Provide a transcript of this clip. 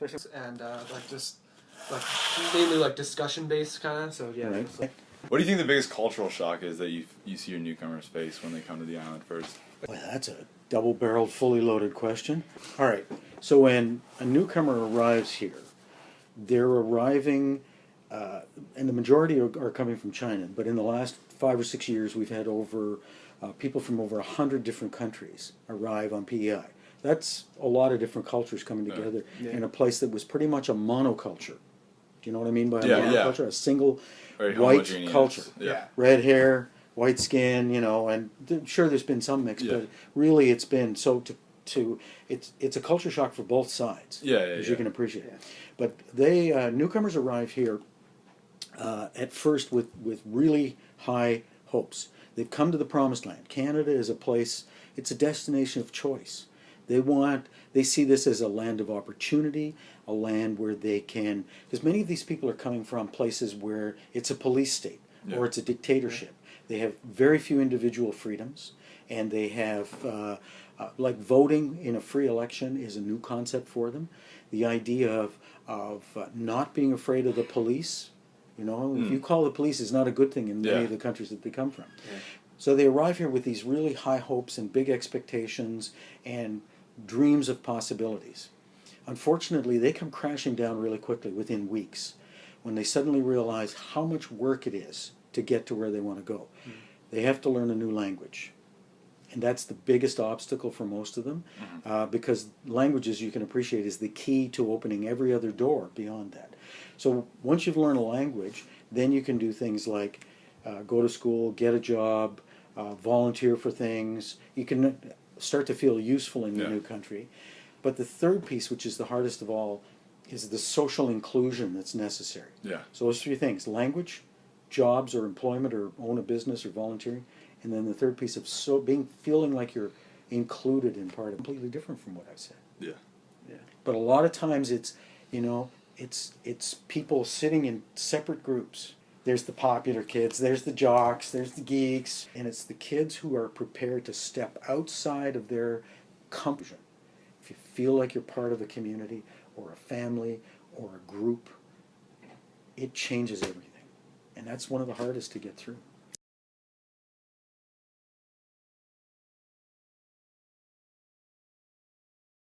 especially and like just like mainly like discussion based kind of. So yeah. Right. Like, What do you think the biggest cultural shock is that you see your newcomers face when they come to the island first? Well, that's a double-barreled, fully loaded question. All right. So when a newcomer arrives here, they're arriving, and the majority are coming from China. But in the last 5 or 6 years, we've had over people from over 100 different countries arrive on PEI. That's a lot of different cultures coming together in a place that was pretty much a monoculture. Do you know what I mean by a monoculture? A single Very white culture. Yeah. Red hair, white skin, you know, and sure there's been some mix, but really it's been it's a culture shock for both sides. As you can appreciate. But they newcomers arrive here at first with really high hopes. They've come to the promised land. Canada is a place, it's a destination of choice. They see this as a land of opportunity, a land where they can, because many of these people are coming from places where it's a police state or it's a dictatorship. They have very few individual freedoms, and they have, like voting in a free election is a new concept for them. The idea of not being afraid of the police, you know, if you call the police is not a good thing in many of the countries that they come from. So they arrive here with these really high hopes and big expectations and dreams of possibilities. Unfortunately, they come crashing down really quickly within weeks when they suddenly realize how much work it is to get to where they want to go. They have to learn a new language. And that's the biggest obstacle for most of them, because languages, you can appreciate, is the key to opening every other door beyond that. So once you've learned a language, then you can do things like go to school, get a job, volunteer for things. You can start to feel useful in your new country. But the third piece, which is the hardest of all, is the social inclusion that's necessary. So those three things: language, jobs or employment, or own a business or volunteering, and then the third piece of feeling like you're included in part of completely different from what I said. But a lot of times it's, you know, it's people sitting in separate groups. There's the popular kids, there's the jocks, there's the geeks, and it's the kids who are prepared to step outside of their comfort zone. If you feel like you're part of a community or a family or a group, it changes everything. And that's one of the hardest to get through.